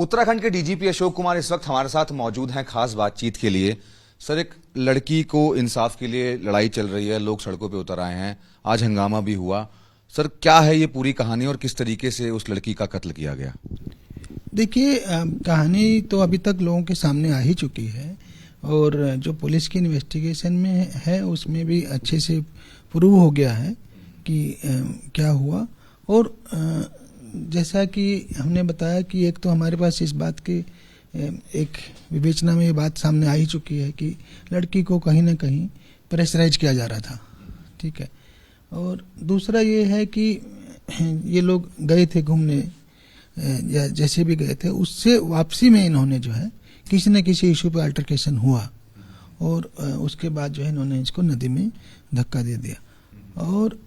उत्तराखंड के डीजीपी अशोक कुमार इस वक्त हमारे साथ मौजूद हैं खास बातचीत के लिए। सर, एक लड़की को इंसाफ के लिए लड़ाई चल रही है, लोग सड़कों पे उतर आए हैं, आज हंगामा भी हुआ। सर, क्या है ये पूरी कहानी और किस तरीके से उस लड़की का कत्ल किया गया? देखिए, कहानी तो अभी तक लोगों के सामने आ ही चुकी है और जो पुलिस की इन्वेस्टिगेशन में है उसमें भी अच्छे से प्रूव हो गया है कि क्या हुआ। और जैसा कि हमने बताया कि एक तो हमारे पास इस बात की एक विवेचना में ये बात सामने आ ही चुकी है कि लड़की को कहीं ना कहीं प्रेशराइज किया जा रहा था, ठीक है। और दूसरा ये है कि ये लोग गए थे घूमने या जैसे भी गए थे, उससे वापसी में इन्होंने जो है किसी न किसी इशू पर अल्टरकेशन हुआ और उसके बाद जो है इन्होंने इसको नदी में धक्का दे दिया। और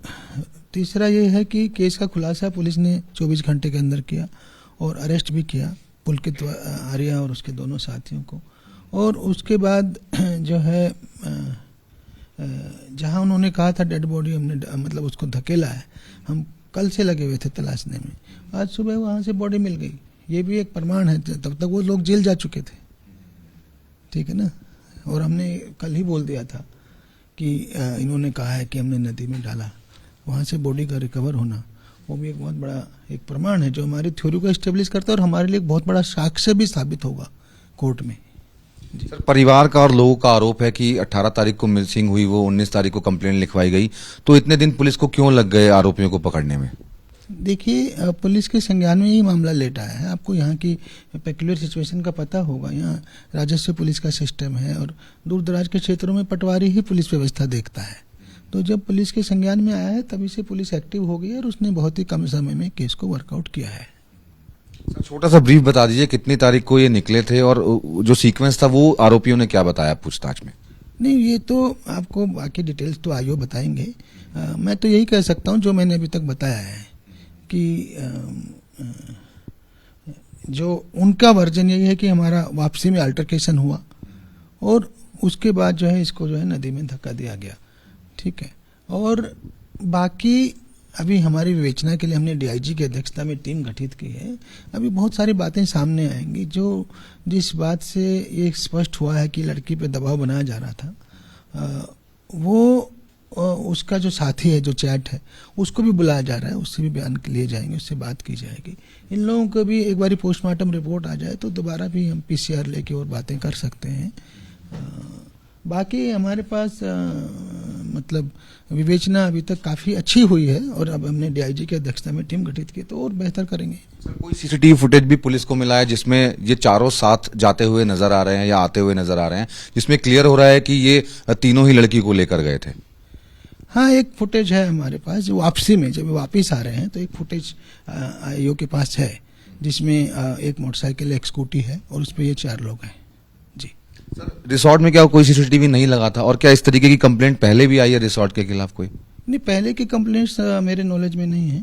तीसरा ये है कि केस का खुलासा पुलिस ने 24 घंटे के अंदर किया और अरेस्ट भी किया पुलकित आर्या और उसके दोनों साथियों को। और उसके बाद जो है जहां उन्होंने कहा था डेड बॉडी हमने मतलब उसको धकेला है, हम कल से लगे हुए थे तलाशने में, आज सुबह वहां से बॉडी मिल गई। ये भी एक प्रमाण है, तब तक वो लोग जेल जा चुके थे, ठीक है ना। और हमने कल ही बोल दिया था कि इन्होंने कहा है कि हमने नदी में डाला, वहाँ से बॉडी का रिकवर होना वो भी एक बहुत बड़ा एक प्रमाण है जो हमारी थ्योरी को एस्टेब्लिश करता है और हमारे लिए एक बहुत बड़ा साक्ष्य भी साबित होगा कोर्ट में। सर, परिवार का और लोगों का आरोप है कि 18 तारीख को मिसिंग हुई, वो 19 तारीख को कंप्लेंट लिखवाई गई, तो इतने दिन पुलिस को क्यों लग गए आरोपियों को पकड़ने में? देखिए, पुलिस के संज्ञान में ही मामला लेट आया है। आपको यहाँ की पेक्युलर सिचुएशन का पता होगा। यहाँ राजस्व पुलिस का सिस्टम है और दूर दराज के क्षेत्रों में पटवारी ही पुलिस व्यवस्था देखता है। तो जब पुलिस के संज्ञान में आया है तभी से पुलिस एक्टिव हो गई है और उसने बहुत ही कम समय में केस को वर्कआउट किया है। छोटा सा ब्रीफ बता दीजिए, कितनी तारीख को ये निकले थे और जो सीक्वेंस था वो आरोपियों ने क्या बताया पूछताछ में? नहीं, ये तो आपको बाकी डिटेल्स तो आईओ बताएंगे। मैं तो यही कह सकता हूँ जो मैंने अभी तक बताया है कि जो उनका वर्जन यही है कि हमारा वापसी में अल्टरकेशन हुआ और उसके बाद जो है इसको जो है नदी में धक्का दिया गया, ठीक है। और बाकी अभी हमारी विवेचना के लिए हमने डीआईजी की अध्यक्षता में टीम गठित की है। अभी बहुत सारी बातें सामने आएंगी जो जिस बात से ये स्पष्ट हुआ है कि लड़की पे दबाव बनाया जा रहा था, वो उसका जो साथी है, जो चैट है, उसको भी बुलाया जा रहा है, उससे भी बयान लिए जाएंगे, उससे बात की जाएगी। इन लोगों को भी एक बारी पोस्टमार्टम रिपोर्ट आ जाए तो दोबारा भी हम पीसीआर लेके और बातें कर सकते हैं। बाकी हमारे पास मतलब विवेचना अभी तक काफी अच्छी हुई है और अब हमने डीआईजी की अध्यक्षता में टीम गठित की तो और बेहतर करेंगे। सर, कोई सीसीटीवी फुटेज भी पुलिस को मिला है जिसमें ये चारों साथ जाते हुए नजर आ रहे हैं या आते हुए नजर आ रहे हैं, जिसमें क्लियर हो रहा है कि ये तीनों ही लड़की को लेकर गए थे? हाँ, एक फुटेज है हमारे पास जो वापसी में जब वापिस आ रहे हैं तो एक फुटेज आईओ के पास है जिसमें एक मोटरसाइकिल, एक स्कूटी है और उस पर ये 4 लोग हैं। जी सर, रिसोर्ट में क्या कोई सीसीटीवी नहीं लगा था और क्या इस तरीके की कंप्लेंट पहले भी आई है रिसोर्ट के खिलाफ कोई? नहीं, पहले की कंप्लेंट्स मेरे नॉलेज में नहीं है,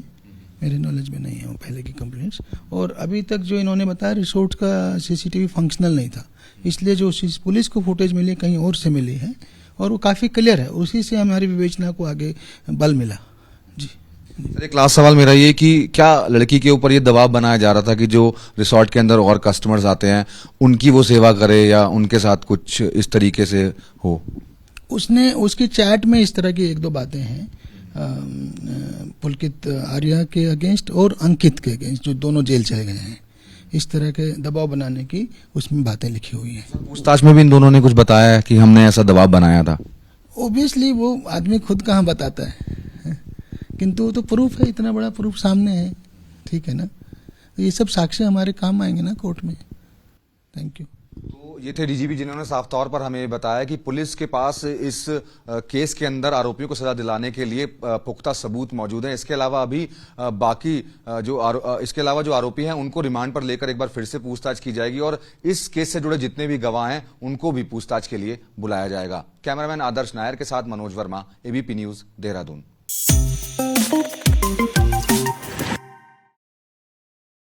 मेरे नॉलेज में नहीं है वो पहले की कंप्लेंट्स। और अभी तक जो इन्होंने बताया रिसोर्ट का सीसीटीवी फंक्शनल नहीं था, इसलिए जो पुलिस को फुटेज मिली कहीं और से मिली है और वो काफी क्लियर है, उसी से हमारी विवेचना को आगे बल मिला। जी सर, एक लास्ट सवाल मेरा ये कि क्या लड़की के ऊपर ये दबाव बनाया जा रहा था कि जो रिसोर्ट के अंदर और कस्टमर्स आते हैं उनकी वो सेवा करे या उनके साथ कुछ इस तरीके से हो? उसने उसकी चैट में इस तरह की 1-2 बातें हैं पुलकित आर्या के अगेंस्ट और अंकित के अगेंस्ट, जो दोनों जेल चले गए हैं, इस तरह के दबाव बनाने की उसमें बातें लिखी हुई हैं। पूछताछ में भी इन दोनों ने कुछ बताया है कि हमने ऐसा दबाव बनाया था? ऑब्वियसली वो आदमी खुद कहाँ बताता है, किंतु वो तो प्रूफ है, इतना बड़ा प्रूफ सामने है, ठीक है ना। ये सब साक्ष्य हमारे काम आएंगे ना कोर्ट में। Thank you. तो ये थे डीजीपी जिन्होंने साफ तौर पर हमें बताया कि पुलिस के पास इस केस के अंदर आरोपियों को सजा दिलाने के लिए पुख्ता सबूत मौजूद हैं। इसके अलावा अभी बाकी इसके अलावा जो आरोपी हैं उनको रिमांड पर लेकर एक बार फिर से पूछताछ की जाएगी और इस केस से जुड़े जितने भी गवाह हैं उनको भी पूछताछ के लिए बुलाया जाएगा। कैमरामैन आदर्श नायर के साथ मनोज वर्मा, एबीपी न्यूज, देहरादून।